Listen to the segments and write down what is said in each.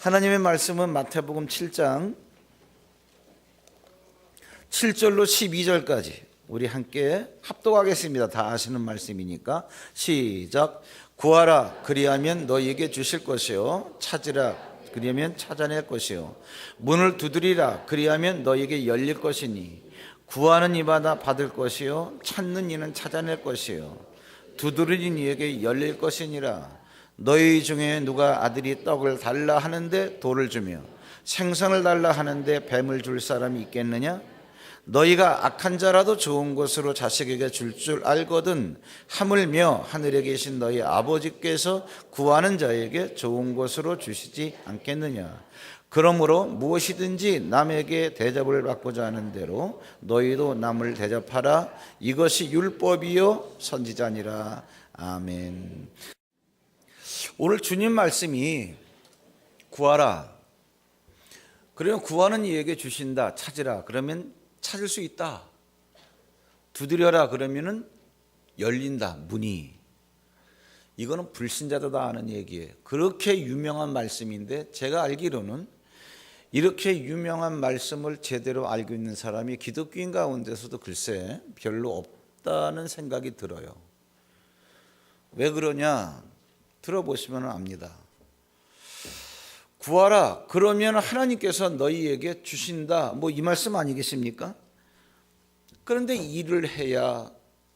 하나님의 말씀은 마태복음 7장 7절로 12절까지 우리 함께 합독하겠습니다. 다 아시는 말씀이니까 시작. 구하라 그리하면 너희에게 주실 것이요, 찾으라 그리하면 찾아낼 것이요, 문을 두드리라 그리하면 너희에게 열릴 것이니 구하는 이마다 받을 것이요, 찾는 이는 찾아낼 것이요, 두드리는 이에게 열릴 것이니라. 너희 중에 누가 아들이 떡을 달라 하는데 돌을 주며 생선을 달라 하는데 뱀을 줄 사람이 있겠느냐? 너희가 악한 자라도 좋은 것으로 자식에게 줄 줄 알거든 하물며 하늘에 계신 너희 아버지께서 구하는 자에게 좋은 것으로 주시지 않겠느냐? 그러므로 무엇이든지 남에게 대접을 받고자 하는 대로 너희도 남을 대접하라. 이것이 율법이요 선지자니라. 아멘. 오늘 주님 말씀이 구하라 그러면 구하는 이에게 주신다, 찾으라 그러면 찾을 수 있다, 두드려라 그러면은 열린다, 문이. 이거는 불신자도 다 아는 얘기예요. 그렇게 유명한 말씀인데 제가 알기로는 이렇게 유명한 말씀을 제대로 알고 있는 사람이 기독교인 가운데서도 글쎄 별로 없다는 생각이 들어요. 왜 그러냐? 들어보시면 압니다. 구하라 그러면 하나님께서 너희에게 주신다, 뭐 이 말씀 아니겠습니까? 그런데 일을 해야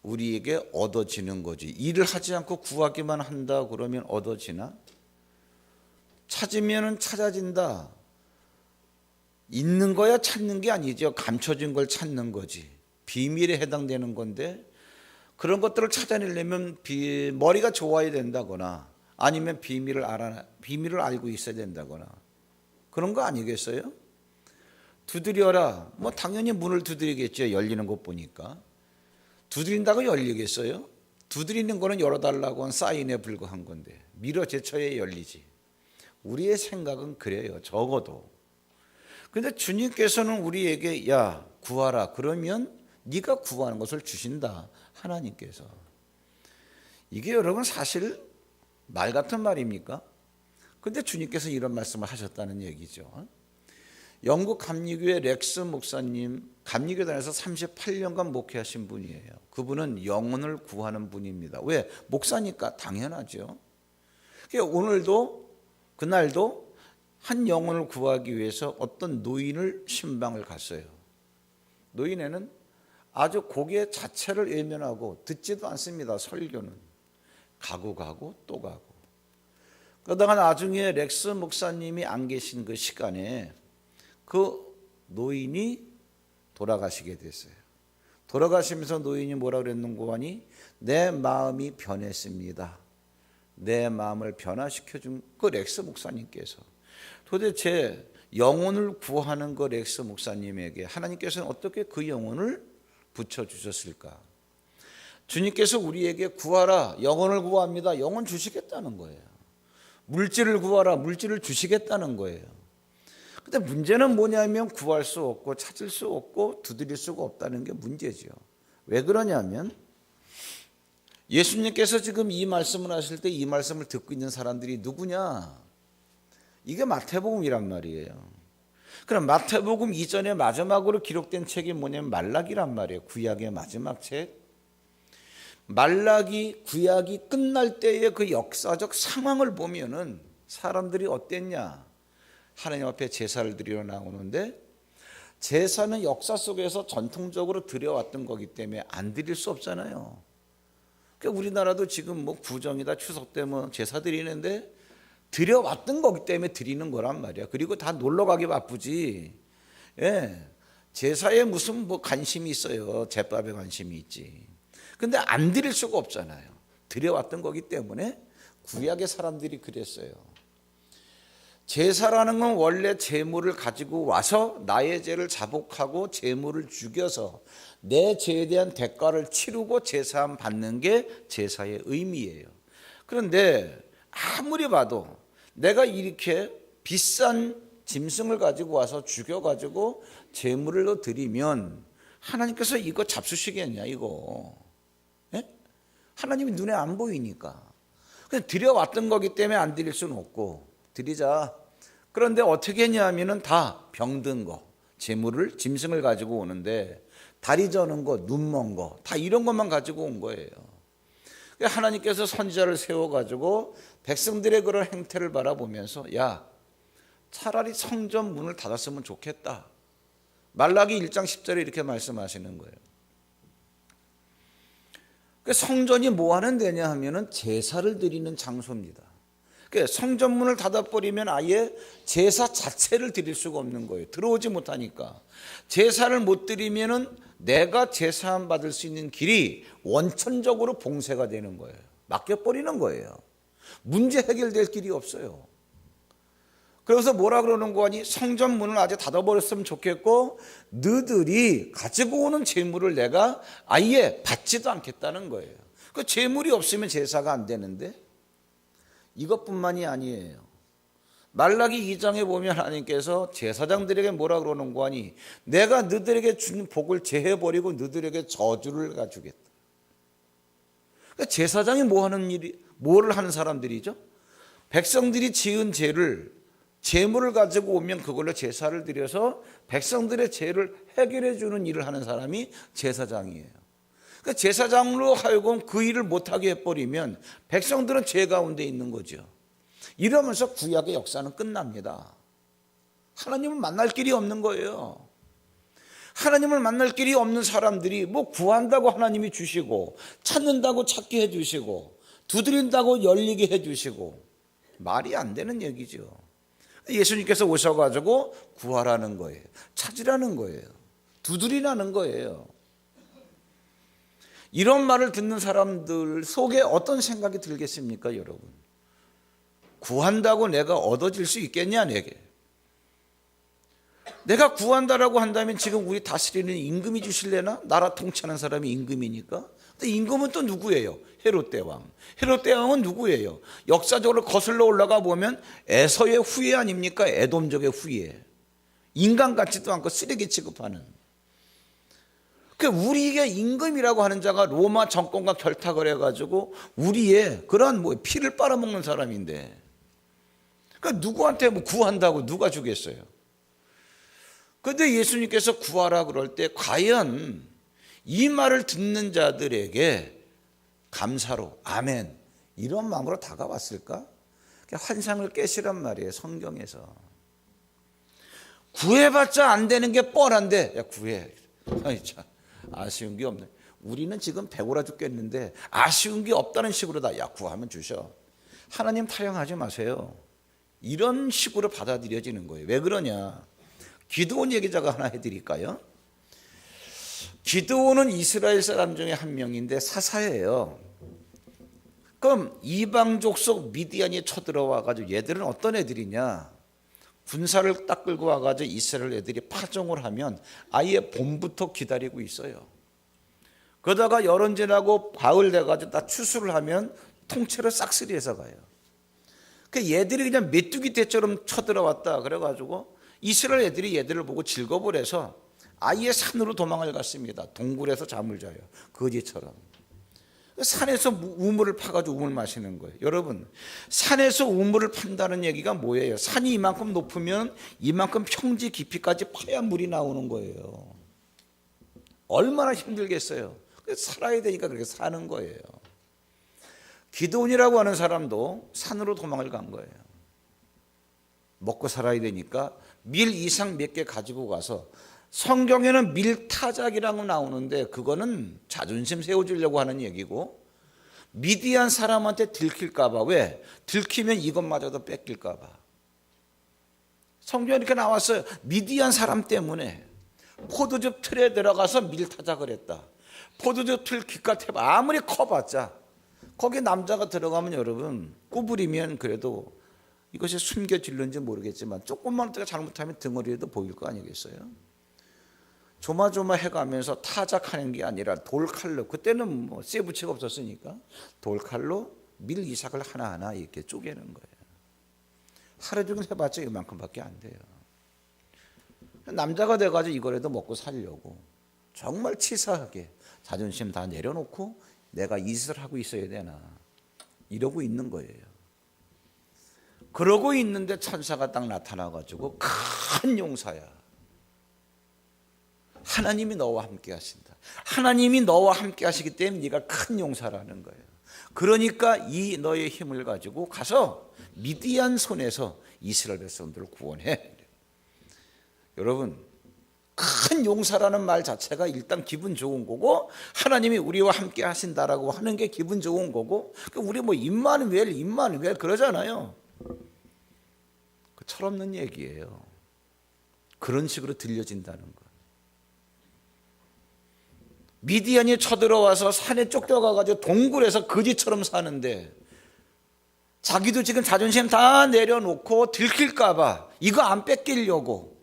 우리에게 얻어지는 거지. 일을 하지 않고 구하기만 한다 그러면 얻어지나? 찾으면 찾아진다. 있는 거야 찾는 게 아니죠. 감춰진 걸 찾는 거지. 비밀에 해당되는 건데 그런 것들을 찾아내려면 머리가 좋아야 된다거나 아니면 비밀을 알고 있어야 된다거나 그런 거 아니겠어요? 두드려라. 뭐 당연히 문을 두드리겠죠. 열리는 것 보니까. 두드린다고 열리겠어요? 두드리는 거는 열어달라고 한 사인에 불과한 건데 밀어 제쳐야 열리지. 우리의 생각은 그래요. 적어도. 그런데 주님께서는 우리에게 야 구하라 그러면 네가 구하는 것을 주신다. 하나님께서. 이게 여러분 사실 말 같은 말입니까? 근데 주님께서 이런 말씀을 하셨다는 얘기죠. 영국 감리교회 렉스 목사님, 감리교단에서 38년간 목회하신 분이에요. 그분은 영혼을 구하는 분입니다. 왜? 목사니까 당연하죠. 오늘도 그날도 한 영혼을 구하기 위해서 어떤 노인을 신방을 갔어요. 노인에는 아주 고개 자체를 외면하고 듣지도 않습니다. 설교는. 가고 또 가고. 그러다가 나중에 렉스 목사님이 안 계신 그 시간에 그 노인이 돌아가시게 됐어요. 돌아가시면서 노인이 뭐라 그랬는고 하니 내 마음이 변했습니다. 내 마음을 변화시켜 준 그 렉스 목사님께서 도대체 영혼을 구하는 그 렉스 목사님에게 하나님께서는 어떻게 그 영혼을 붙여주셨을까? 주님께서 우리에게 구하라, 영혼을 구합니다. 영혼 주시겠다는 거예요. 물질을 구하라, 물질을 주시겠다는 거예요. 근데 문제는 뭐냐면 구할 수 없고 찾을 수 없고 두드릴 수가 없다는 게 문제죠. 왜 그러냐면 예수님께서 지금 이 말씀을 하실 때 이 말씀을 듣고 있는 사람들이 누구냐? 이게 마태복음이란 말이에요. 그럼 마태복음 이전에 마지막으로 기록된 책이 뭐냐면 말라기란 말이에요. 구약의 마지막 책. 말라기 구약이 끝날 때의 그 역사적 상황을 보면은 사람들이 어땠냐? 하나님 앞에 제사를 드리러 나오는데 제사는 역사 속에서 전통적으로 드려왔던 거기 때문에 안 드릴 수 없잖아요. 그러니까 우리나라도 지금 뭐 구정이다 추석 때 뭐 제사 드리는데 드려왔던 거기 때문에 드리는 거란 말이야. 그리고 다 놀러 가기 바쁘지. 예, 제사에 무슨 뭐 관심이 있어요. 제밥에 관심이 있지. 근데 안 드릴 수가 없잖아요. 드려왔던 거기 때문에 구약의 사람들이 그랬어요. 제사라는 건 원래 제물을 가지고 와서 나의 죄를 자복하고 제물을 죽여서 내 죄에 대한 대가를 치르고 제사함 받는 게 제사의 의미예요. 그런데 아무리 봐도 내가 이렇게 비싼 짐승을 가지고 와서 죽여가지고 제물을 드리면 하나님께서 이거 잡수시겠냐 이거. 하나님이 눈에 안 보이니까. 그냥 드려왔던 거기 때문에 안 드릴 수는 없고 드리자. 그런데 어떻게 했냐면은 다 병든 거, 재물을, 짐승을 가지고 오는데 다리 저는 거, 눈 먼 거, 다 이런 것만 가지고 온 거예요. 하나님께서 선지자를 세워가지고 백성들의 그런 행태를 바라보면서 야, 차라리 성전 문을 닫았으면 좋겠다. 말라기 1장 10절에 이렇게 말씀하시는 거예요. 성전이 뭐 하는 데냐 하면은 제사를 드리는 장소입니다. 성전문을 닫아버리면 아예 제사 자체를 드릴 수가 없는 거예요. 들어오지 못하니까. 제사를 못 드리면은 내가 제사함 받을 수 있는 길이 원천적으로 봉쇄가 되는 거예요. 막혀버리는 거예요. 문제 해결될 길이 없어요. 그래서 뭐라 그러는 거니? 성전문을 아예 닫아버렸으면 좋겠고 너희들이 가지고 오는 재물을 내가 아예 받지도 않겠다는 거예요. 그 재물이 없으면 제사가 안 되는데 이것뿐만이 아니에요. 말라기 2장에 보면 하나님께서 제사장들에게 뭐라 그러는 거 아니? 내가 너희들에게 준 복을 제해버리고 너희들에게 저주를 가주겠다. 그러니까 제사장이 뭐를 하는 사람들이죠? 백성들이 지은 죄를 재물을 가지고 오면 그걸로 제사를 드려서 백성들의 죄를 해결해 주는 일을 하는 사람이 제사장이에요. 그러니까 제사장으로 하여금 그 일을 못하게 해버리면 백성들은 죄 가운데 있는 거죠. 이러면서 구약의 역사는 끝납니다. 하나님을 만날 길이 없는 거예요. 하나님을 만날 길이 없는 사람들이 뭐 구한다고 하나님이 주시고 찾는다고 찾게 해주시고 두드린다고 열리게 해주시고 말이 안 되는 얘기죠. 예수님께서 오셔가지고 구하라는 거예요. 찾으라는 거예요. 두드리라는 거예요. 이런 말을 듣는 사람들 속에 어떤 생각이 들겠습니까, 여러분? 구한다고 내가 얻어질 수 있겠냐, 내게? 내가 구한다라고 한다면 지금 우리 다스리는 임금이 주실래나? 나라 통치하는 사람이 임금이니까. 근데 임금은 또 누구예요? 헤롯 대왕. 헤롯 대왕은 누구예요? 역사적으로 거슬러 올라가 보면 에서의 후예 아닙니까? 에돔족의 후예. 인간 같지도 않고 쓰레기 취급하는. 우리에게 임금이라고 하는 자가 로마 정권과 결탁을 해가지고 우리의 그러한 피를 빨아먹는 사람인데, 그러니까 누구한테 구한다고 누가 주겠어요? 그런데 예수님께서 구하라 그럴 때 과연 이 말을 듣는 자들에게 감사로 아멘 이런 마음으로 다가왔을까? 환상을 깨시란 말이에요. 성경에서 구해봤자 안 되는 게 뻔한데 야 구해. 아이 참 아쉬운 게 없네. 우리는 지금 배고라 죽겠는데 아쉬운 게 없다는 식으로 다 야 구하면 주셔. 하나님 타령하지 마세요. 이런 식으로 받아들여지는 거예요. 왜 그러냐? 기드온 얘기자가 하나 해드릴까요? 기드온은 이스라엘 사람 중에 한 명인데 사사예요. 그럼 이방 족속 미디안이 쳐들어와가지고 얘들은 어떤 애들이냐? 군사를 딱 끌고 와가지고 이스라엘 애들이 파종을 하면 아예 봄부터 기다리고 있어요. 그러다가 여름 지나고 가을 돼가지고 다 추수를 하면 통째로 싹쓸이해서 가요. 그 얘들이 그냥 메뚜기 떼처럼 쳐들어왔다 그래가지고 이스라엘 애들이 얘들을 보고 질겁을 해서 아예 산으로 도망을 갔습니다. 동굴에서 잠을 자요. 거지처럼. 산에서 우물을 파가지고 우물 마시는 거예요. 여러분, 산에서 우물을 판다는 얘기가 뭐예요? 산이 이만큼 높으면 이만큼 평지 깊이까지 파야 물이 나오는 거예요. 얼마나 힘들겠어요. 살아야 되니까 그렇게 사는 거예요. 기드온이라고 하는 사람도 산으로 도망을 간 거예요. 먹고 살아야 되니까 밀 이상 몇 개 가지고 가서, 성경에는 밀타작이라고 나오는데 그거는 자존심 세워주려고 하는 얘기고, 미디안 사람한테 들킬까 봐. 왜? 들키면 이것마저도 뺏길까 봐. 성경에 이렇게 나왔어요. 미디안 사람 때문에 포도즙 틀에 들어가서 밀타작을 했다. 포도즙 틀 귓갓 해봐. 아무리 커봤자 거기 남자가 들어가면 여러분 구부리면 그래도 이것이 숨겨질는지 모르겠지만 조금만 잘못하면 등어리에도 보일 거 아니겠어요? 조마조마해가면서 타작하는 게 아니라 돌칼로, 그때는 뭐 쇠붙이가 없었으니까 돌칼로 밀 이삭을 하나하나 이렇게 쪼개는 거예요. 하루 종일 해봤자 이만큼밖에 안 돼요. 남자가 돼가지고 이거라도 먹고 살려고 정말 치사하게 자존심 다 내려놓고 내가 이 짓을 하고 있어야 되나 이러고 있는 거예요. 그러고 있는데 천사가 딱 나타나가지고 큰 용사야. 하나님이 너와 함께 하신다. 하나님이 너와 함께 하시기 때문에 네가 큰 용사라는 거예요. 그러니까 이 너의 힘을 가지고 가서 미디안 손에서 이스라엘 백성들을 구원해. 여러분, 큰 용사라는 말 자체가 일단 기분 좋은 거고, 하나님이 우리와 함께 하신다라고 하는 게 기분 좋은 거고, 우리 뭐 임마누엘 그러잖아요. 그 철없는 얘기예요. 그런 식으로 들려진다는 거. 미디안이 쳐들어와서 산에 쫓겨가가지고 동굴에서 거지처럼 사는데, 자기도 지금 자존심 다 내려놓고 들킬까봐 이거 안 뺏기려고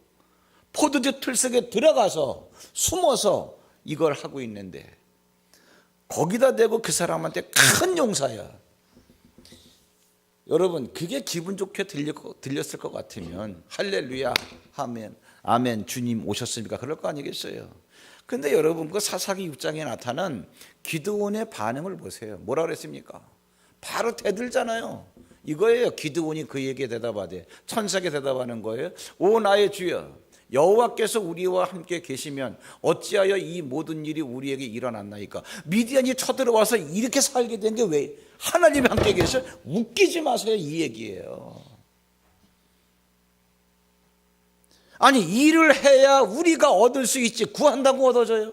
포도주 틀 속에 들어가서 숨어서 이걸 하고 있는데, 거기다 대고 그 사람한테 큰 용사야. 여러분, 그게 기분 좋게 들렸을 것 같으면 할렐루야 아멘, 아멘, 주님 오셨습니까? 그럴 거 아니겠어요? 근데 여러분, 그 사사기 6장에 나타난 기드온의 반응을 보세요. 뭐라 그랬습니까? 바로 대들잖아요. 이거예요. 기드온이 그에게 대답하되, 천사에게 대답하는 거예요. 오 나의 주여, 여호와께서 우리와 함께 계시면 어찌하여 이 모든 일이 우리에게 일어났나이까? 미디안이 쳐들어와서 이렇게 살게 된 게 왜 하나님이 함께 계셔? 웃기지 마세요. 이 얘기예요. 아니, 일을 해야 우리가 얻을 수 있지, 구한다고 얻어져요?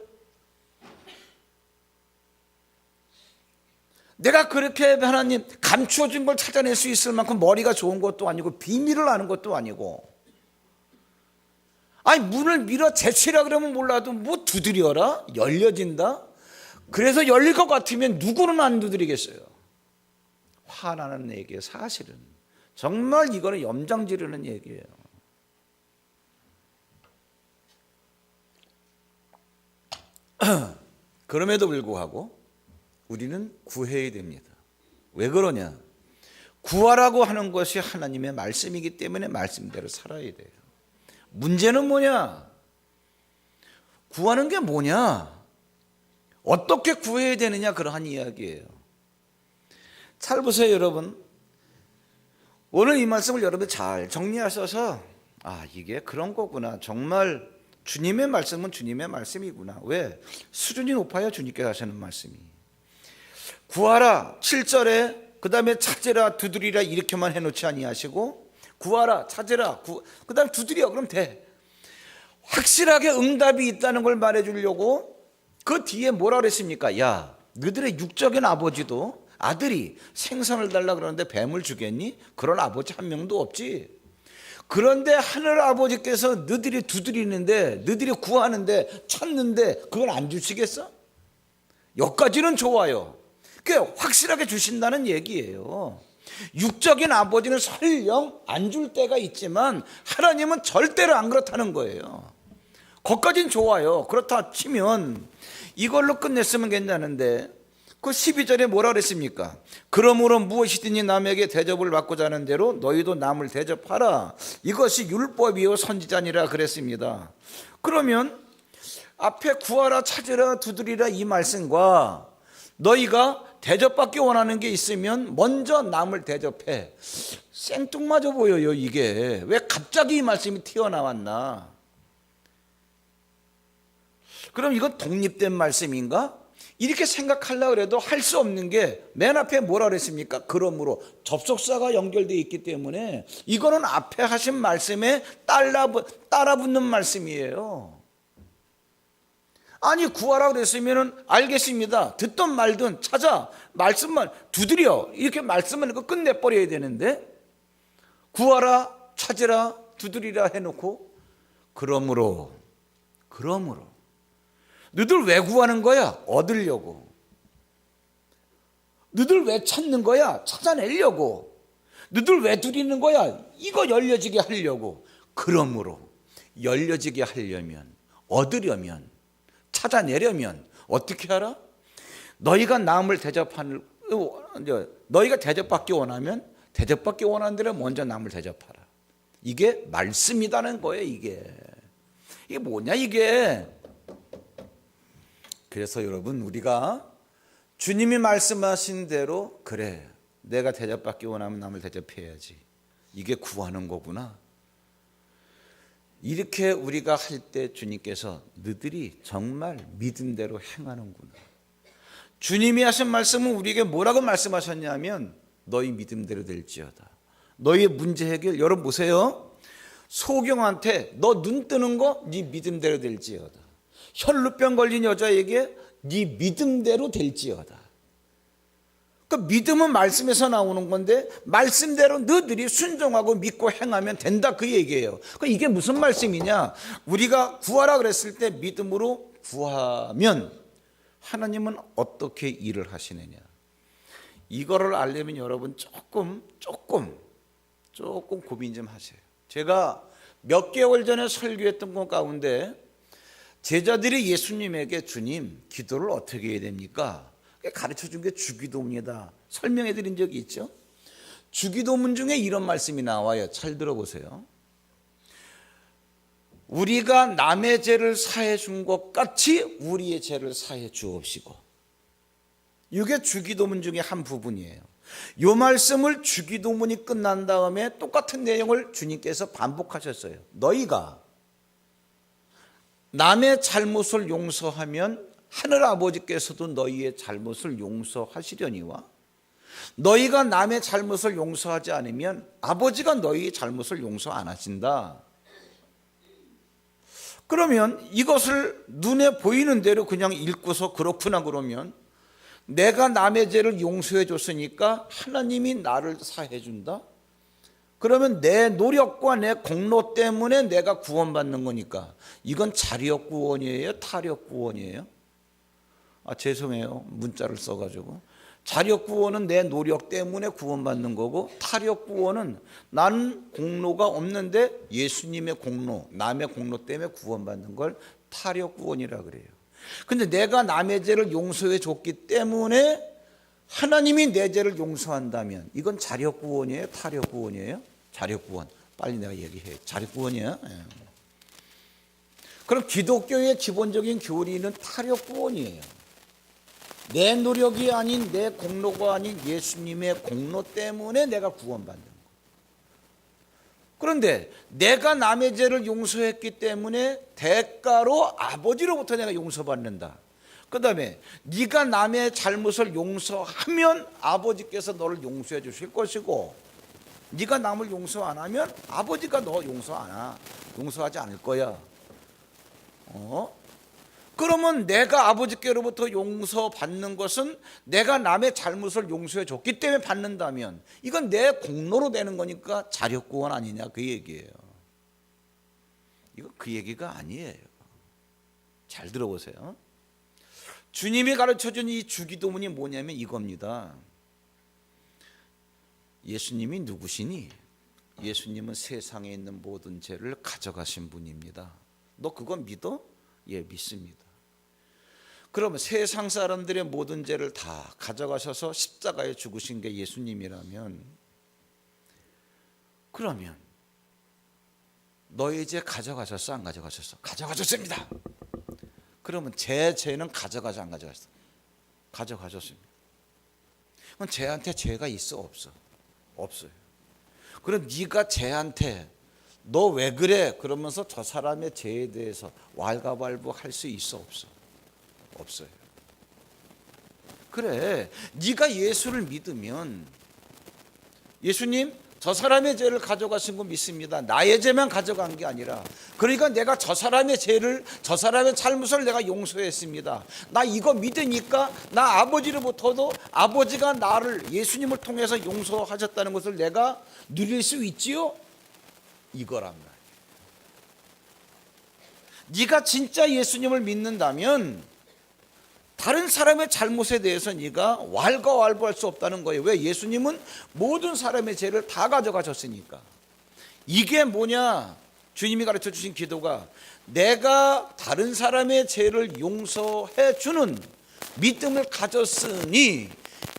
내가 그렇게 하나님 감추어진 걸 찾아낼 수 있을 만큼 머리가 좋은 것도 아니고 비밀을 아는 것도 아니고, 아니 문을 밀어 제치라 그러면 몰라도 뭐 두드려라? 열려진다? 그래서 열릴 것 같으면 누구는 안 두드리겠어요? 화나는 얘기예요. 사실은 정말 이거는 염장 지르는 얘기예요. 그럼에도 불구하고 우리는 구해야 됩니다. 왜 그러냐? 구하라고 하는 것이 하나님의 말씀이기 때문에 말씀대로 살아야 돼요. 문제는 뭐냐? 구하는 게 뭐냐? 어떻게 구해야 되느냐? 그러한 이야기예요. 잘 보세요, 여러분. 오늘 이 말씀을 여러분 잘 정리하셔서, 아, 이게 그런 거구나. 정말 주님의 말씀은 주님의 말씀이구나. 왜? 수준이 높아야 주님께서 하시는 말씀이. 구하라 7절에 그 다음에 찾으라 두드리라 이렇게만 해놓지 아니하시고, 구하라 찾으라 그 다음 두드려 그럼 돼. 확실하게 응답이 있다는 걸 말해주려고 그 뒤에 뭐라 그랬습니까? 야, 너희들의 육적인 아버지도 아들이 생선을 달라 그러는데 뱀을 주겠니? 그런 아버지 한 명도 없지. 그런데 하늘 아버지께서 너희들이 두드리는데, 너희들이 구하는데, 찾는데 그걸 안 주시겠어? 여기까지는 좋아요. 그게 확실하게 주신다는 얘기예요. 육적인 아버지는 설령 안 줄 때가 있지만 하나님은 절대로 안 그렇다는 거예요. 거기까지는 좋아요. 그렇다 치면 이걸로 끝냈으면 괜찮은데, 그 12절에 뭐라 그랬습니까? 그러므로 무엇이든지 남에게 대접을 받고자 하는 대로 너희도 남을 대접하라. 이것이 율법이요 선지자니라 그랬습니다. 그러면 앞에 구하라 찾으라 두드리라 이 말씀과 너희가 대접받기 원하는 게 있으면 먼저 남을 대접해. 생뚱맞아 보여요. 이게 왜 갑자기 이 말씀이 튀어나왔나? 그럼 이건 독립된 말씀인가? 이렇게 생각하려고 해도 할 수 없는 게 맨 앞에 뭐라 그랬습니까? 그러므로 접속사가 연결되어 있기 때문에 이거는 앞에 하신 말씀에 따라 붙는 말씀이에요. 아니, 구하라 그랬으면 알겠습니다. 듣든 말든 찾아, 말씀만 두드려, 이렇게 말씀만 이거 끝내버려야 되는데, 구하라 찾으라 두드리라 해놓고 그러므로 너희들 왜 구하는 거야? 얻으려고. 너희들 왜 찾는 거야? 찾아내려고. 너희들 왜 두드리는 거야? 이거 열려지게 하려고. 그러므로 열려지게 하려면, 얻으려면, 찾아내려면 어떻게 하라? 너희가 남을 너희가 대접받기 원하면 대접받기 원하는 대로 먼저 남을 대접하라. 이게 말씀이라는 거예요. 이게 뭐냐 이게. 그래서 여러분, 우리가 주님이 말씀하신 대로, 그래 내가 대접받기 원하면 남을 대접해야지, 이게 구하는 거구나. 이렇게 우리가 할 때 주님께서 너희들이 정말 믿음대로 행하는구나. 주님이 하신 말씀은 우리에게 뭐라고 말씀하셨냐면 너희 믿음대로 될지어다. 너희의 문제 해결, 여러분 보세요. 소경한테 너 눈 뜨는 거 네 믿음대로 될지어다. 혈루병 걸린 여자에게 네 믿음대로 될지어다. 그 믿음은 말씀에서 나오는 건데 말씀대로 너희들이 순종하고 믿고 행하면 된다, 그 얘기예요. 그 이게 무슨 말씀이냐? 우리가 구하라 그랬을 때 믿음으로 구하면 하나님은 어떻게 일을 하시느냐? 이거를 알려면 여러분 조금 고민 좀 하세요. 제가 몇 개월 전에 설교했던 것 가운데 제자들이 예수님에게 주님 기도를 어떻게 해야 됩니까? 가르쳐 준 게 주기도문이다 설명해 드린 적이 있죠. 주기도문 중에 이런 말씀이 나와요. 잘 들어보세요. 우리가 남의 죄를 사해 준 것 같이 우리의 죄를 사해 주옵시고. 이게 주기도문 중에 한 부분이에요. 이 말씀을 주기도문이 끝난 다음에 똑같은 내용을 주님께서 반복하셨어요. 너희가 남의 잘못을 용서하면 하늘 아버지께서도 너희의 잘못을 용서하시려니와 너희가 남의 잘못을 용서하지 않으면 아버지가 너희의 잘못을 용서 안 하신다. 그러면 이것을 눈에 보이는 대로 그냥 읽고서 그렇구나 그러면 내가 남의 죄를 용서해 줬으니까 하나님이 나를 사해 준다? 그러면 내 노력과 내 공로 때문에 내가 구원받는 거니까 이건 자력 구원이에요? 타력 구원이에요? 죄송해요. 문자를 써가지고. 자력 구원은 내 노력 때문에 구원받는 거고 타력 구원은 나는 공로가 없는데 예수님의 공로, 남의 공로 때문에 구원받는 걸 타력 구원이라 그래요. 근데 내가 남의 죄를 용서해 줬기 때문에 하나님이 내 죄를 용서한다면 이건 자력 구원이에요? 타력 구원이에요? 자력 구원. 빨리 내가 얘기해. 자력 구원이에요? 그럼 기독교의 기본적인 교리는 타력 구원이에요. 내 노력이 아닌 내 공로가 아닌 예수님의 공로 때문에 내가 구원받는 거. 그런데 내가 남의 죄를 용서했기 때문에 대가로 아버지로부터 내가 용서받는다. 그 다음에 네가 남의 잘못을 용서하면 아버지께서 너를 용서해 주실 것이고 네가 남을 용서 안 하면 아버지가 너 용서하지 않을 거야. 그러면 내가 아버지께로부터 용서받는 것은 내가 남의 잘못을 용서해 줬기 때문에 받는다면 이건 내 공로로 되는 거니까 자력구원 아니냐, 그 얘기예요. 이거 그 얘기가 아니에요. 잘 들어보세요. 주님이 가르쳐준 이 주기도문이 뭐냐면 이겁니다. 예수님이 누구시니? 예수님은 세상에 있는 모든 죄를 가져가신 분입니다. 너 그거 믿어? 예, 믿습니다. 그러면 세상 사람들의 모든 죄를 다 가져가셔서 십자가에 죽으신 게 예수님이라면 그러면 너의 죄 가져가셨어? 안 가져가셨어? 가져가셨습니다. 그러면 제 죄는 가져가지 안 가져가셨어? 가져가셨습니다. 그럼 쟤한테 죄가 있어? 없어? 없어요. 그럼 네가 쟤한테 너 왜 그래? 그러면서 저 사람의 죄에 대해서 왈가왈부 할 수 있어? 없어? 없어요. 그래, 네가 예수를 믿으면 예수님 저 사람의 죄를 가져가신 거 믿습니다. 나의 죄만 가져간 게 아니라 그러니까 내가 저 사람의 죄를, 저 사람의 잘못을 내가 용서했습니다. 나 이거 믿으니까 나 아버지로부터도 아버지가 나를 예수님을 통해서 용서하셨다는 것을 내가 누릴 수 있지요? 이거란 말이에요. 네가 진짜 예수님을 믿는다면 다른 사람의 잘못에 대해서 네가 왈가왈부할 수 없다는 거예요. 왜? 예수님은 모든 사람의 죄를 다 가져가셨으니까. 이게 뭐냐? 주님이 가르쳐 주신 기도가 내가 다른 사람의 죄를 용서해 주는 믿음을 가졌으니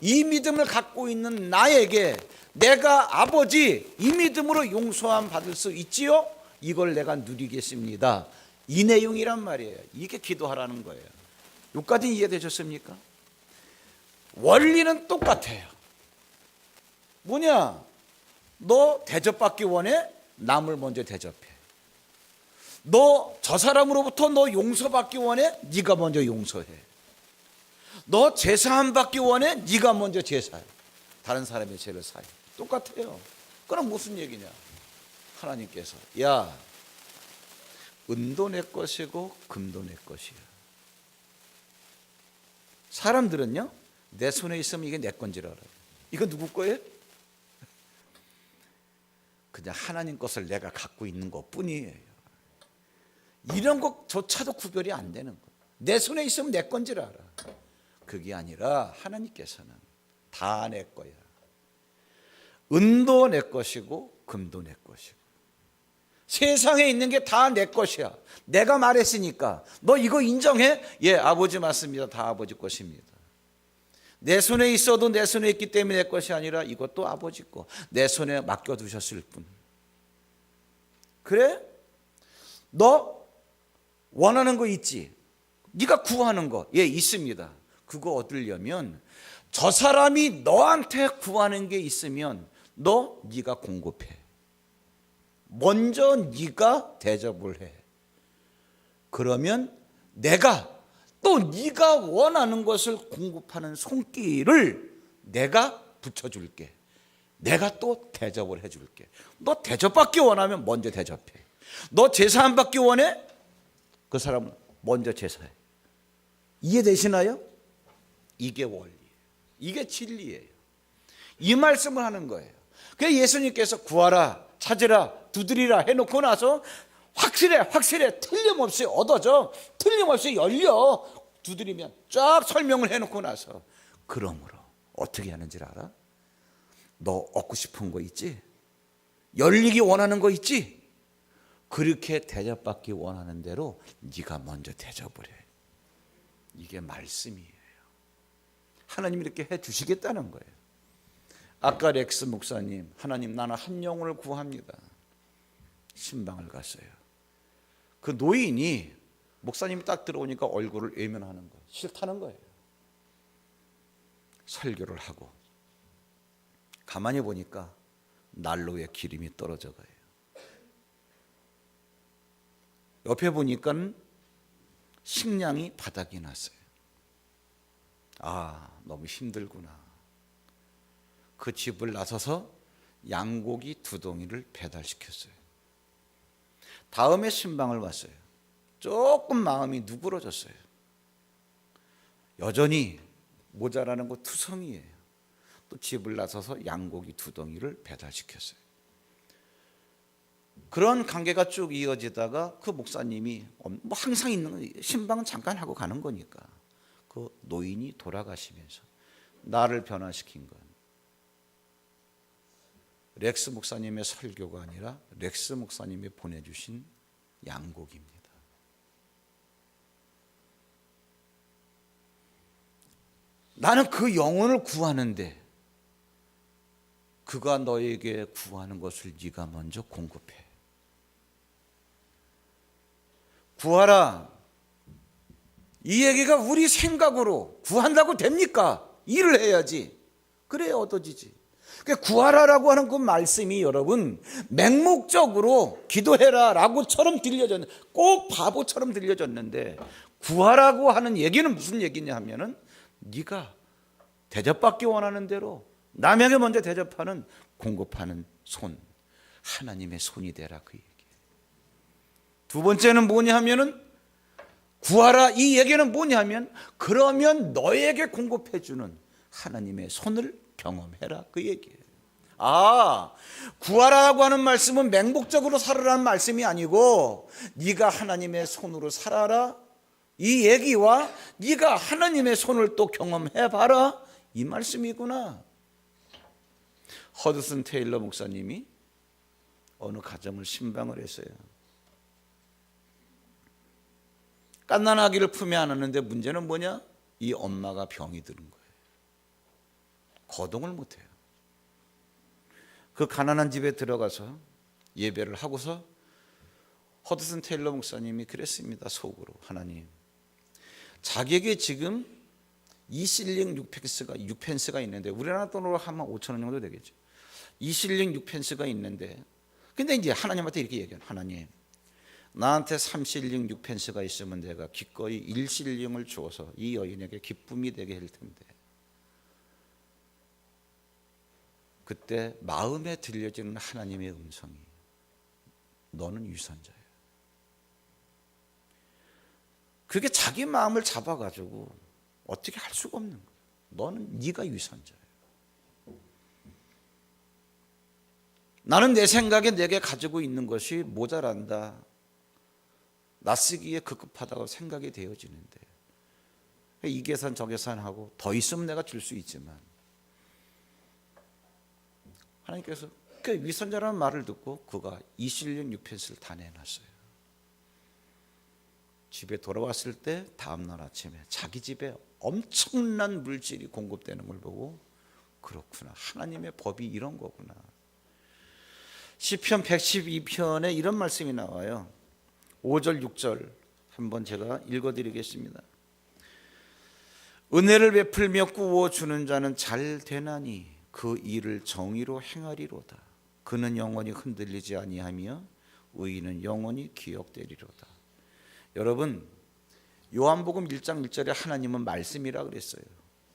이 믿음을 갖고 있는 나에게 내가 아버지 이 믿음으로 용서함 받을 수 있지요? 이걸 내가 누리겠습니다. 이 내용이란 말이에요. 이게 기도하라는 거예요. 여기까지 이해되셨습니까? 원리는 똑같아요. 뭐냐? 너 대접받기 원해? 남을 먼저 대접해. 너 저 사람으로부터 너 용서받기 원해? 네가 먼저 용서해. 너 제사함 받기 원해? 네가 먼저 제사해. 다른 사람의 죄를 사해. 똑같아요. 그럼 무슨 얘기냐? 하나님께서 야, 은도 내 것이고 금도 내 것이야. 사람들은요, 내 손에 있으면 이게 내 건지라 알아요. 이거 누구 거예요? 그냥 하나님 것을 내가 갖고 있는 것 뿐이에요. 이런 것조차도 구별이 안 되는 거예요. 내 손에 있으면 내 건지를 알아. 그게 아니라 하나님께서는 다 내 거야. 은도 내 것이고 금도 내 것이고 세상에 있는 게 다 내 것이야. 내가 말했으니까 너 이거 인정해? 예, 아버지 맞습니다. 다 아버지 것입니다. 내 손에 있어도 내 손에 있기 때문에 내 것이 아니라 이것도 아버지 거. 내 손에 맡겨두셨을 뿐. 그래? 너 원하는 거 있지? 네가 구하는 거, 예, 있습니다. 그거 얻으려면 저 사람이 너한테 구하는 게 있으면 네가 공급해. 먼저 네가 대접을 해. 그러면 내가 또 네가 원하는 것을 공급하는 손길을 내가 붙여줄게. 내가 또 대접을 해줄게. 너 대접받기 원하면 먼저 대접해. 너 제사 안 받기 원해? 그 사람은 먼저 제사해. 이해되시나요? 이게 원리예요. 이게 진리예요. 이 말씀을 하는 거예요. 그래서 예수님께서 구하라, 찾으라, 두드리라 해놓고 나서 확실해, 틀림없이 얻어져, 틀림없이 열려. 두드리면 쫙 설명을 해놓고 나서 그러므로 어떻게 하는지 알아? 너 얻고 싶은 거 있지? 열리기 원하는 거 있지? 그렇게 대접받기 원하는 대로 네가 먼저 대접을 해. 이게 말씀이에요. 하나님이 이렇게 해 주시겠다는 거예요. 아까 렉스 목사님, 하나님 나는 한 영혼을 구합니다. 신방을 갔어요. 그 노인이 목사님이 딱 들어오니까 얼굴을 외면하는 거예요. 싫다는 거예요. 설교를 하고 가만히 보니까 난로에 기름이 떨어져 가요. 옆에 보니까 식량이 바닥이 났어요. 아, 너무 힘들구나. 그 집을 나서서 양고기 2덩이를 배달시켰어요. 다음에 신방을 왔어요. 조금 마음이 누그러졌어요. 여전히 모자라는 거 투성이에요. 또 집을 나서서 양고기 2덩이를 배달시켰어요. 그런 관계가 쭉 이어지다가 그 목사님이 뭐 항상 있는 신방은 잠깐 하고 가는 거니까 그 노인이 돌아가시면서 나를 변화시킨 건 렉스 목사님의 설교가 아니라 렉스 목사님이 보내주신 양고기입니다. 나는 그 영혼을 구하는데 그가 너에게 구하는 것을 네가 먼저 공급해. 구하라. 이 얘기가 우리 생각으로 구한다고 됩니까? 일을 해야지. 그래야 얻어지지. 구하라라고 하는 그 말씀이 여러분 맹목적으로 기도해라 라고처럼 들려졌는데 꼭 바보처럼 들려졌는데 구하라고 하는 얘기는 무슨 얘기냐 하면은 네가 대접받기 원하는 대로 남에게 먼저 대접하는 공급하는 손, 하나님의 손이 되라 그 얘기예요. 두 번째는 뭐냐 하면은 구하라 이 얘기는 뭐냐 하면 그러면 너에게 공급해 주는 하나님의 손을 경험해라 그 얘기예요. 아, 구하라고 하는 말씀은 맹목적으로 살아라는 말씀이 아니고 네가 하나님의 손으로 살아라 이 얘기와 네가 하나님의 손을 또 경험해봐라 이 말씀이구나. 허드슨 테일러 목사님이 어느 가정을 신방을 했어요. 갓난아기를 품에 안았는데 문제는 뭐냐? 이 엄마가 병이 드는 거예요. 거동을 못해요. 그 가난한 집에 들어가서 예배를 하고서 허드슨 테일러 목사님이 그랬습니다. 속으로 하나님 자기에게 지금 2실링 6펜스가 있는데 우리나라 돈으로 한 5천 원 정도 되겠죠. 2실링 6펜스가 있는데, 근데 이제 하나님한테 이렇게 얘기해요. 하나님, 나한테 3실링 6펜스가 있으면 내가 기꺼이 1실링을 주어서 이 여인에게 기쁨이 되게 할 텐데, 그때 마음에 들려지는 하나님의 음성이 너는 유선자야. 그게 자기 마음을 잡아가지고 어떻게 할 수가 없는 거야. 너는 네가 유선자야. 나는 내 생각에 내게 가지고 있는 것이 모자란다, 낯쓰기에 급급하다고 생각이 되어지는데, 이 계산 저 계산하고 더 있으면 내가 줄 수 있지만, 하나님께서 그 위선자라는 말을 듣고 그가 2실링 6펜스를 다 내놨어요. 집에 돌아왔을 때 다음날 아침에 자기 집에 엄청난 물질이 공급되는 걸 보고, 그렇구나, 하나님의 법이 이런 거구나. 시편 112편에 이런 말씀이 나와요. 5절 6절 한번 제가 읽어드리겠습니다. 은혜를 베풀며 꾸어주는 자는 잘 되나니 그 일을 정의로 행하리로다. 그는 영원히 흔들리지 아니하며 의인은 영원히 기억되리로다. 여러분, 요한복음 1장 1절에 하나님은 말씀이라 그랬어요.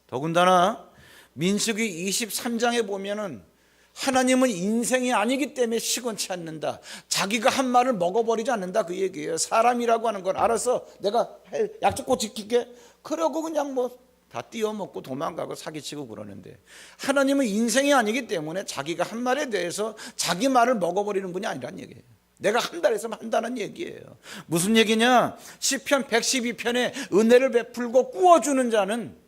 더군다나 민수기 23장에 보면은 하나님은 인생이 아니기 때문에 시건치 않는다, 자기가 한 말을 먹어버리지 않는다, 그 얘기예요. 사람이라고 하는 건 알아서 내가 약속고 지킬게 그러고 그냥 뭐 다 띄어먹고 도망가고 사기치고 그러는데, 하나님은 인생이 아니기 때문에 자기가 한 말에 대해서 자기 말을 먹어버리는 분이 아니란 얘기예요. 내가 한다 했으면 한다는 얘기예요. 무슨 얘기냐? 시편 112편에 은혜를 베풀고 꾸어주는 자는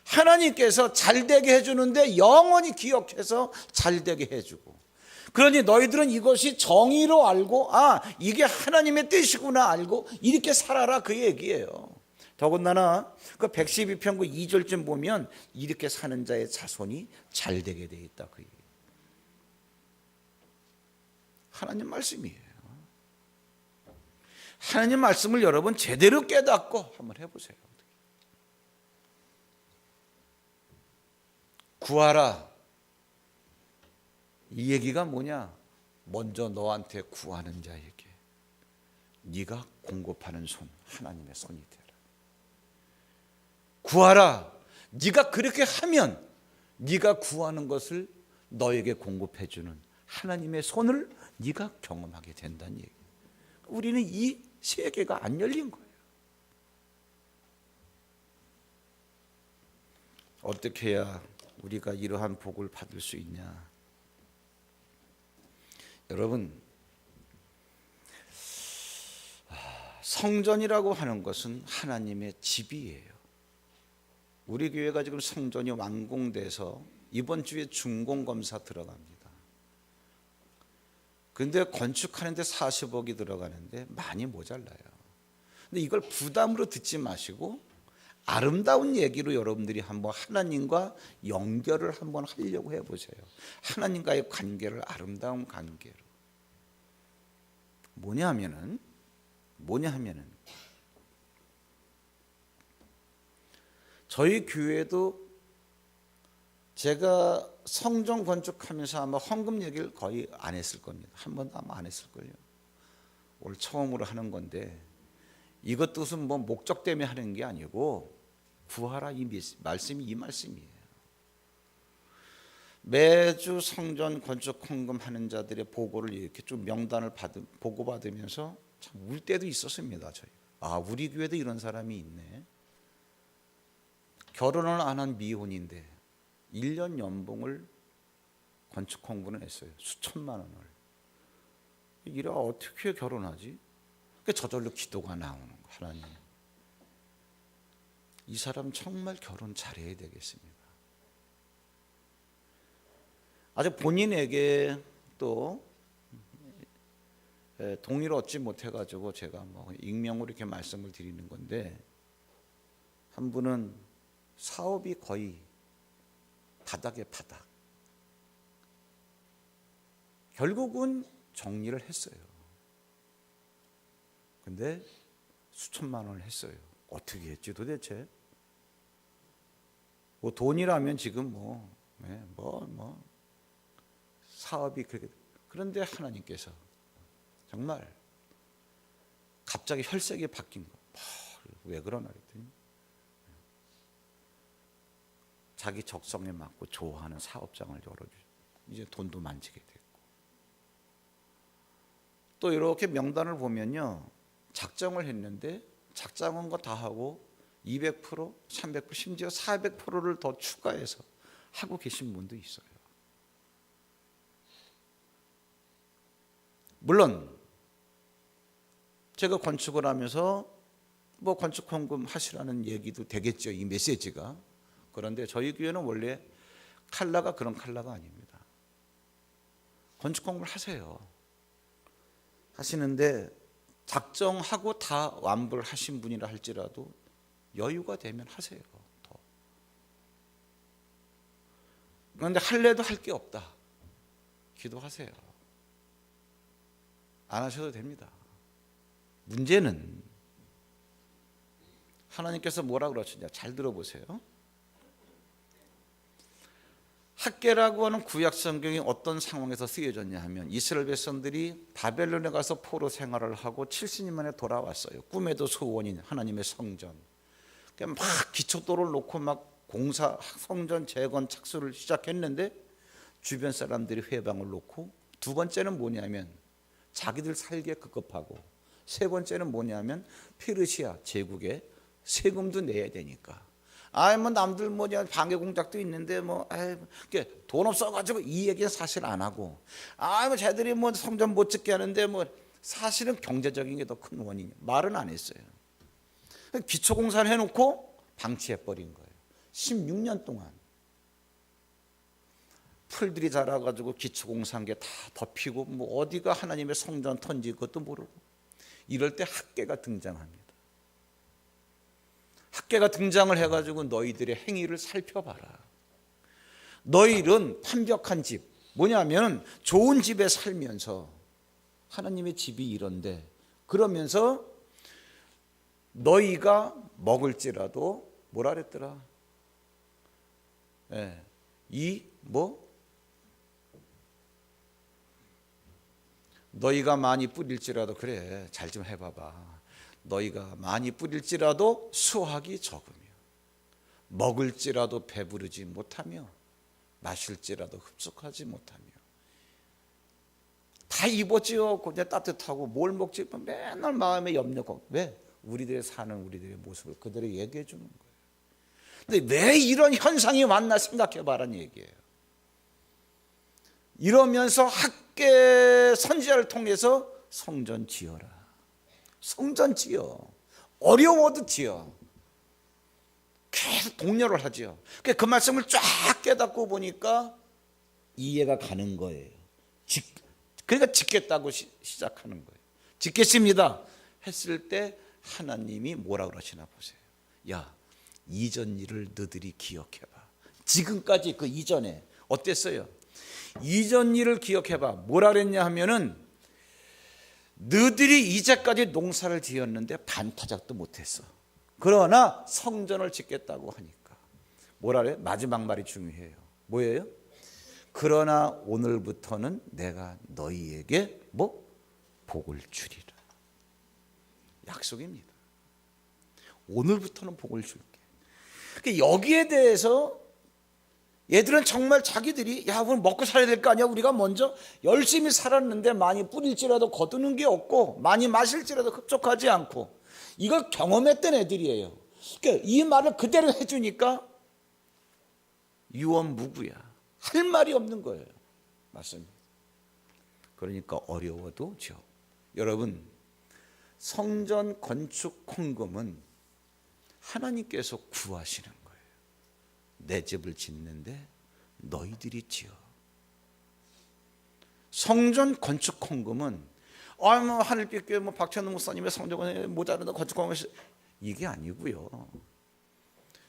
하나님께서 잘되게 해주는데 영원히 기억해서 잘되게 해주고, 그러니 너희들은 이것이 정의로 알고, 아, 이게 하나님의 뜻이구나 알고 이렇게 살아라, 그 얘기예요. 더군다나 그 112편 그 2절쯤 보면 이렇게 사는 자의 자손이 잘되게 돼 있다, 그 얘기예요. 하나님 말씀이에요. 하나님 말씀을 여러분 제대로 깨닫고 한번 해보세요. 구하라, 이 얘기가 뭐냐? 먼저 너한테 구하는 자에게 네가 공급하는 손, 하나님의 손이 되라. 구하라, 네가 그렇게 하면 네가 구하는 것을 너에게 공급해 주는 하나님의 손을 네가 경험하게 된다는 얘기예요. 우리는 이 세계가 안 열린 거예요. 어떻게 해야 우리가 이러한 복을 받을 수 있냐? 여러분, 성전이라고 하는 것은 하나님의 집이에요. 우리 교회가 지금 성전이 완공돼서 이번 주에 준공검사 들어갑니다. 근데 건축하는데 40억이 들어가는데 많이 모자라요. 근데 이걸 부담으로 듣지 마시고 아름다운 얘기로 여러분들이 한번 하나님과 연결을 한번 하려고 해보세요. 하나님과의 관계를 아름다운 관계로. 뭐냐 하면은 저희 교회도 제가 성전 건축하면서 아마 헌금 얘기를 거의 안 했을 겁니다. 한 번도 아마 안 했을걸요. 오늘 처음으로 하는 건데, 이것도 무슨 뭐 목적 때문에 하는 게 아니고 구하라, 이 말씀이 이 말씀이에요. 매주 성전 건축 헌금하는 자들의 보고를 이렇게 좀 명단을 보고받으면서 참 울 때도 있었습니다. 저희, 아, 우리 교회도 이런 사람이 있네. 결혼을 안 한 미혼인데 1년 연봉을 건축 공부는 했어요. 수천만 원을. 이래 어떻게 결혼하지? 저절로 기도가 나오는 거예요. 하나님, 이 사람 정말 결혼 잘해야 되겠습니다. 아직 본인에게 또 동의를 얻지 못해가지고 제가 뭐 익명으로 이렇게 말씀을 드리는 건데, 한 분은 사업이 거의 바닥에 바닥. 결국은 정리를 했어요. 근데 수천만 원을 했어요. 어떻게 했지 도대체? 뭐 돈이라면 지금 사업이 그렇게. 그런데 하나님께서 정말 갑자기 혈색이 바뀐 거. 왜 그러나 그랬더니 자기 적성에 맞고 좋아하는 사업장을 열어주죠. 이제 돈도 만지게 됐고. 또 이렇게 명단을 보면요, 작정을 했는데 작정한 거 다 하고 200%, 300%, 심지어 400%를 더 추가해서 하고 계신 분도 있어요. 물론 제가 건축을 하면서 뭐 건축 헌금 하시라는 얘기도 되겠죠, 이 메시지가. 그런데 저희 교회는 원래 칼라가 그런 칼라가 아닙니다. 건축 헌금을 하세요. 하시는데 작정하고 다 완불 하신 분이라 할지라도 여유가 되면 하세요. 더. 그런데 할래도 할 게 없다, 기도하세요. 안 하셔도 됩니다. 문제는 하나님께서 뭐라 그러시냐, 잘 들어보세요. 학계라고 하는 구약 성경이 어떤 상황에서 쓰여졌냐 하면, 이스라엘 백성들이 바벨론에 가서 포로 생활을 하고 70년 만에 돌아왔어요. 꿈에도 소원인 하나님의 성전. 막 기초도를 놓고 막 공사, 성전 재건 착수를 시작했는데 주변 사람들이 회방을 놓고, 두 번째는 뭐냐면 자기들 살기에 급급하고, 세 번째는 뭐냐면 페르시아 제국에 세금도 내야 되니까, 뭐 남들 뭐냐 방해 공작도 있는데 돈 없어가지고 이 얘기는 사실 안 하고, 뭐 쟤들이 뭐 성전 못 짓게 하는데 뭐 사실은 경제적인 게 더 큰 원인이에요. 말은 안 했어요. 기초 공사를 해놓고 방치해 버린 거예요. 16년 동안 풀들이 자라가지고 기초 공사한 게 다 덮이고, 뭐 어디가 하나님의 성전 턴지 그것도 모르고, 이럴 때 학계가 등장합니다. 학계가 등장을 해가지고 너희들의 행위를 살펴봐라. 너희는 완벽한 집, 뭐냐면 좋은 집에 살면서, 하나님의 집이 이런데, 그러면서 너희가 먹을지라도 뭐라 그랬더라? 너희가 많이 뿌릴지라도, 그래 잘 좀 해봐봐. 너희가 많이 뿌릴지라도 수확이 적으며, 먹을지라도 배부르지 못하며, 마실지라도 흡족하지 못하며. 다 입었지요. 그냥 따뜻하고 뭘 먹지? 맨날 마음에 염려고. 왜? 우리들의 사는 우리들의 모습을 그대로 얘기해 주는 거예요. 근데 왜 이런 현상이 왔나 생각해 봐라는 얘기예요. 이러면서 학계 선지자를 통해서 성전 지어라. 성전 지어. 어려워도 지어. 계속 독려를 하지요. 그 말씀을 쫙 깨닫고 보니까 이해가 가는 거예요. 그러니까 짓겠다고 시작하는 거예요. 짓겠습니다 했을 때 하나님이 뭐라 그러시나 보세요. 야, 이전 일을 너희들이 기억해봐. 지금까지 그 이전에 어땠어요? 이전 일을 기억해봐. 뭐라 그랬냐 하면은, 너희들이 이제까지 농사를 지었는데 반타작도 못했어. 그러나 성전을 짓겠다고 하니까 뭐라 그래요? 마지막 말이 중요해요. 뭐예요? 그러나 오늘부터는 내가 너희에게 복을 주리라. 약속입니다. 오늘부터는 복을 줄게. 그러니까 여기에 대해서 얘들은 정말 자기들이, 야, 오늘 먹고 살아야 될 거 아니야. 우리가 먼저 열심히 살았는데 많이 뿌릴지라도 거두는 게 없고, 많이 마실지라도 흡족하지 않고, 이걸 경험했던 애들이에요. 그러니까 이 말을 그대로 해주니까 유언무구야. 할 말이 없는 거예요. 맞습니다. 그러니까 어려워도 지어. 여러분, 성전 건축 헌금은 하나님께서 구하시는 거예요. 내 집을 짓는데 너희들이 지어. 성전 건축 헌금은 하늘빛교회 박찬호 목사님의 성전에 모자란다 건축 헌금, 이게 아니고요.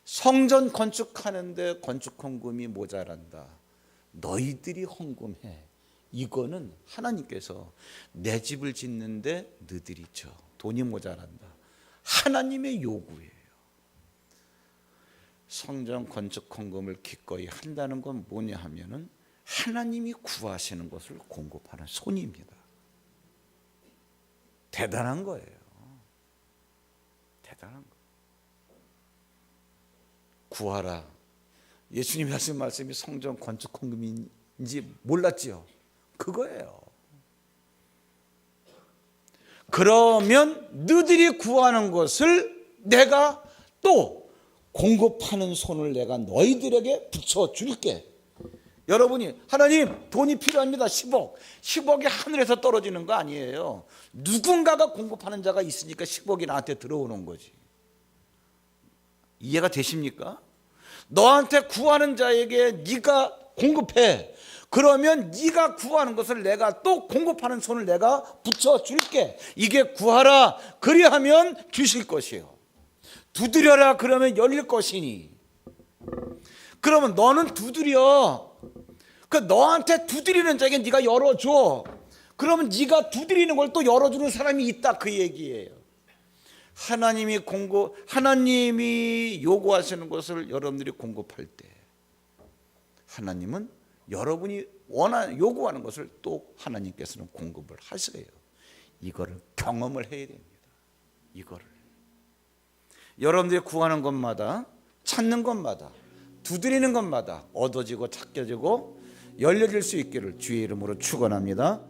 성전 건축하는데 건축 헌금이 모자란다, 너희들이 헌금해. 이거는 하나님께서 내 집을 짓는데 너희들이 져, 돈이 모자란다, 하나님의 요구예요. 성전 건축 헌금을 기꺼이 한다는 건 뭐냐 하면은 하나님이 구하시는 것을 공급하는 손입니다. 대단한 거예요. 대단한 거. 구하라. 예수님이 하신 말씀이 성전 건축 헌금인지 몰랐지요. 그거예요. 그러면 너희들이 구하는 것을 내가 또 공급하는 손을 내가 너희들에게 붙여줄게. 여러분이 하나님 돈이 필요합니다. 10억. 10억이 하늘에서 떨어지는 거 아니에요. 누군가가 공급하는 자가 있으니까 10억이 나한테 들어오는 거지. 이해가 되십니까? 너한테 구하는 자에게 네가 공급해. 그러면 네가 구하는 것을 내가 또 공급하는 손을 내가 붙여줄게. 이게 구하라 그리하면 주실 것이요, 두드려라 그러면 열릴 것이니. 그러면 너는 두드려. 그 너한테 두드리는 자에게 네가 열어줘. 그러면 네가 두드리는 걸 또 열어주는 사람이 있다, 그 얘기예요. 하나님이 요구하시는 것을 여러분들이 공급할 때 하나님은 여러분이 요구하는 것을 또 하나님께서는 공급을 하세요. 이거를 경험을 해야 됩니다. 이거를 여러분들이 구하는 것마다, 찾는 것마다, 두드리는 것마다 얻어지고 찾겨지고 열려질 수 있기를 주의 이름으로 축원합니다.